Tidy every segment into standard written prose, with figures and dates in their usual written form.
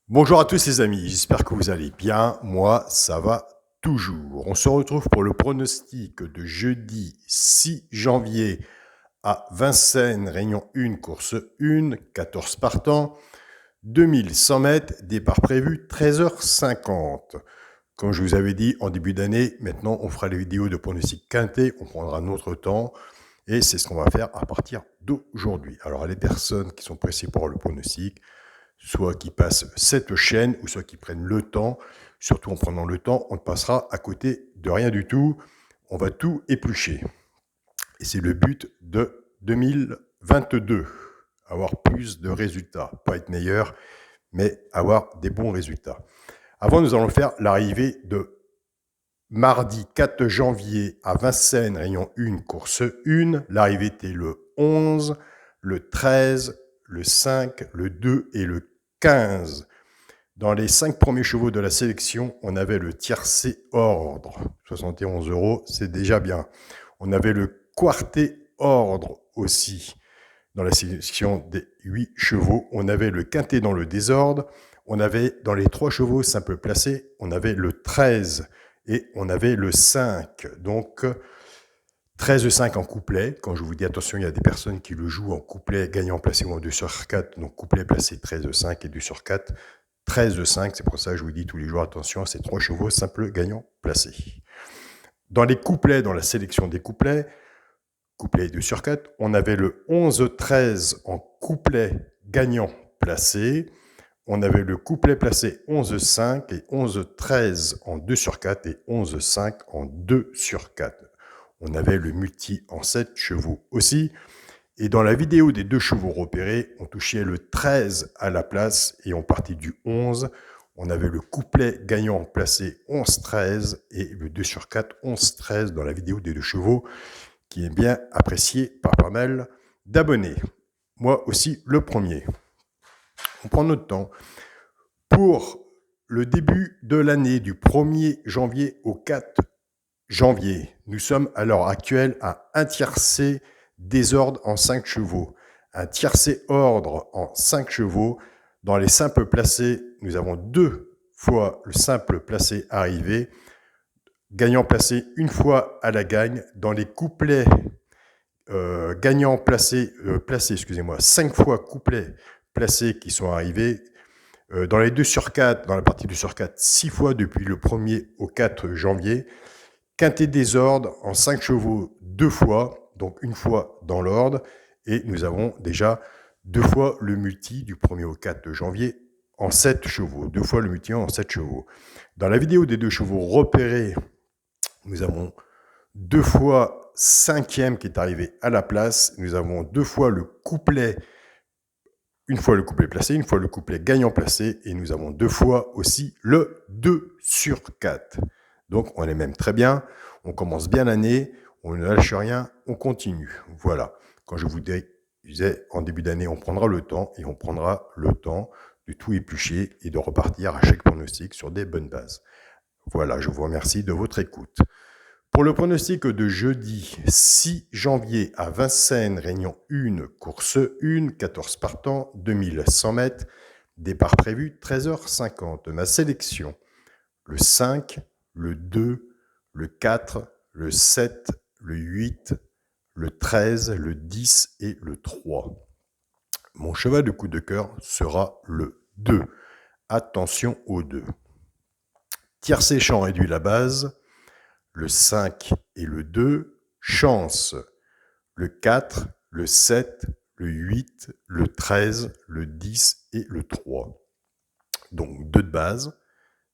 Bonjour à tous les amis, j'espère que vous allez bien. Moi, ça va toujours. On se retrouve pour le pronostic de jeudi 6 janvier à Vincennes, Réunion 1, course 1, 14 partants, 2100 mètres, départ prévu 13h50. Comme je vous avais dit en début d'année, maintenant on fera les vidéos de pronostic quintet, on prendra notre temps et c'est ce qu'on va faire à partir d'aujourd'hui. Alors les personnes qui sont pressées pour le pronostic, soit qui passent cette chaîne, ou soit qui prennent le temps. Surtout en prenant le temps, on ne passera à côté de rien du tout. On va tout éplucher. Et c'est le but de 2022. Avoir plus de résultats. Pas être meilleur, mais avoir des bons résultats. Avant, nous allons faire l'arrivée de mardi 4 janvier à Vincennes, Réunion 1, course 1. L'arrivée était le 11, le 13, le 5, le 2 et le 15. Dans les 5 premiers chevaux de la sélection, on avait le tiercé ordre, 71 €, c'est déjà bien. On avait le quarté ordre aussi. Dans la sélection des 8 chevaux, on avait le quintet dans le désordre. On avait dans les 3 chevaux simples placés, on avait le 13 et on avait le 5. Donc 13-5 en couplet. Quand je vous dis attention, il y a des personnes qui le jouent en couplet gagnant placé ou en 2 sur 4. Donc couplet placé 13-5 et 2 sur 4. 13-5, c'est pour ça que je vous dis tous les jours attention à ces 3 chevaux simples gagnants placés. Dans les couplets, dans la sélection des couplets, couplet 2 sur 4, on avait le 11-13 en couplet gagnant placé. On avait le couplet placé 11-5 et 11-13 en 2 sur 4 et 11-5 en 2 sur 4. On avait le multi en 7 chevaux aussi. Et dans la vidéo des 2 chevaux repérés, on touchait le 13 à la place et on partait du 11. On avait le couplet gagnant placé 11-13 et le 2 sur 4, 11-13 dans la vidéo des 2 chevaux, qui est bien apprécié par pas mal d'abonnés. Moi aussi, le premier. On prend notre temps. Pour le début de l'année, du 1er janvier au 4 janvier, nous sommes à l'heure actuelle à un tiercé désordre en 5 chevaux. Un tiercé ordre en 5 chevaux. Dans les simples placés, nous avons 2 fois le simple placé arrivé. Gagnant placé une fois à la gagne. Dans les couplets gagnants placés, 5 fois couplets placés qui sont arrivés. Dans les 2 sur 4, dans la partie 2 sur 4, 6 fois depuis le 1er au 4 janvier. Quintet des ordres en 5 chevaux 2 fois, donc une fois dans l'ordre. Et nous avons déjà 2 fois le multi du 1er au 4 janvier en 7 chevaux. 2 fois le multi en 7 chevaux. Dans la vidéo des 2 chevaux repérés, nous avons 2 fois 5e qui est arrivé à la place. Nous avons 2 fois le couplet, une fois le couplet placé, une fois le couplet gagnant placé. Et nous avons 2 fois aussi le 2 sur 4. Donc on est même très bien, on commence bien l'année, on ne lâche rien, on continue. Voilà, quand je vous disais en début d'année, on prendra le temps et on prendra le temps de tout éplucher et de repartir à chaque pronostic sur des bonnes bases. Voilà, je vous remercie de votre écoute. Pour le pronostic de jeudi 6 janvier à Vincennes, Réunion 1, course 1, 14 partants, 2100 mètres, départ prévu 13h50. Ma sélection, le 5, le 2, le 4, le 7, le 8, le 13, le 10 et le 3. Mon cheval de coup de cœur sera le 2. Attention au 2. Tiercé champ réduit la base, le 5 et le 2. Chance, le 4, le 7, le 8, le 13, le 10 et le 3. Donc 2 de base.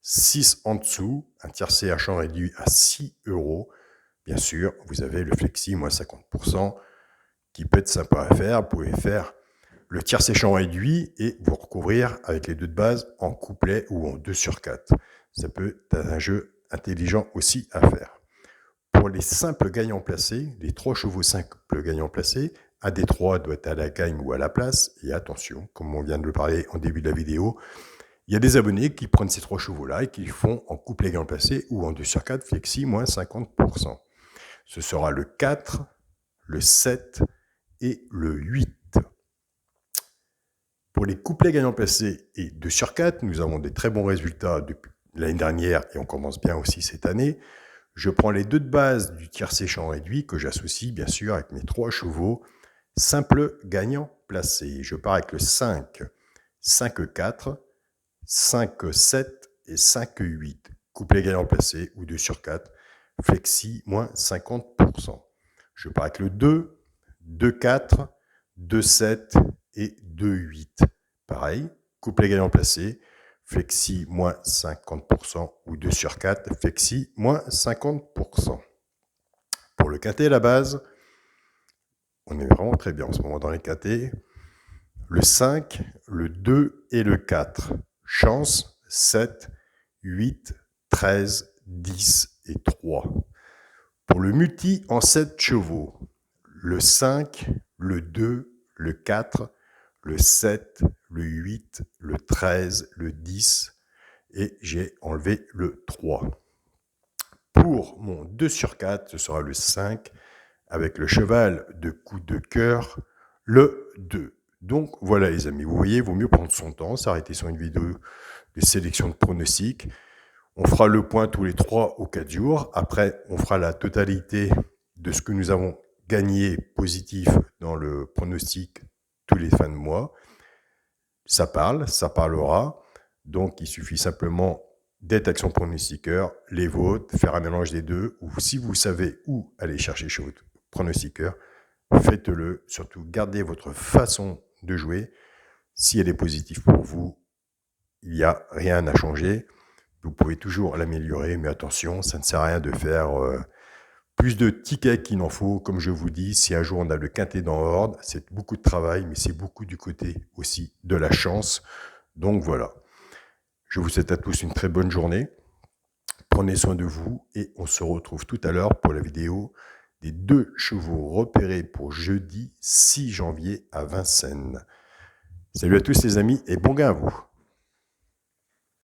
6 en dessous, un tiercé à champ réduit à 6 €. Bien sûr, vous avez le flexi, moins 50%, qui peut être sympa à faire. Vous pouvez faire le tiercé champ réduit et vous recouvrir avec les 2 de base en couplet ou en 2 sur 4. Ça peut être un jeu intelligent aussi à faire. Pour les simples gagnants placés, les 3 chevaux simples gagnants placés, un des 3 doit être à la gagne ou à la place. Et attention, comme on vient de le parler en début de la vidéo, il y a des abonnés qui prennent ces 3 chevaux-là et qui font en couplet gagnant placé ou en 2 sur 4, flexi, moins 50%. Ce sera le 4, le 7 et le 8. Pour les couplets gagnants placés et 2 sur 4, nous avons des très bons résultats depuis l'année dernière et on commence bien aussi cette année. Je prends les 2 de base du tiercé champ réduit que j'associe bien sûr avec mes 3 chevaux. Simple gagnant placé. Je pars avec le 5, 5-4, 5-7 et 5-8. Couplet gagnant placé ou 2 sur 4. Flexi, moins 50%. Je pars avec le 2, 2-4, 2-7 et 2-8. Pareil, couplet gagnant placé, flexi, moins 50% ou 2 sur 4, flexi, moins 50%. Pour le quintet à la base, on est vraiment très bien en ce moment dans les quintets. Le 5, le 2 et le 4. Chance, 7, 8, 13, 10 et 3. Pour le multi en 7 chevaux, le 5, le 2, le 4, le 7, le 8, le 13, le 10 et j'ai enlevé le 3. Pour mon 2 sur 4, ce sera le 5 avec le cheval de coup de cœur, le 2. Donc voilà les amis, vous voyez, il vaut mieux prendre son temps, s'arrêter sur une vidéo de sélection de pronostics. On fera le point tous les 3 ou 4 jours. Après, on fera la totalité de ce que nous avons gagné positif dans le pronostic tous les fins de mois. Ça parle, ça parlera. Donc, il suffit simplement d'être Action Pronostiqueur, les vôtres, faire un mélange des deux, ou si vous savez où aller chercher chez votre pronostiqueur, faites-le. Surtout, gardez votre façon de jouer. Si elle est positive pour vous, il n'y a rien à changer. Vous pouvez toujours l'améliorer, mais attention, ça ne sert à rien de faire plus de tickets qu'il n'en faut. Comme je vous dis, si un jour on a le quintet dans l'ordre, c'est beaucoup de travail, mais c'est beaucoup du côté aussi de la chance. Donc voilà. Je vous souhaite à tous une très bonne journée. Prenez soin de vous et on se retrouve tout à l'heure pour la vidéo des 2 chevaux repérés pour jeudi 6 janvier à Vincennes. Salut à tous les amis et bon gain à vous.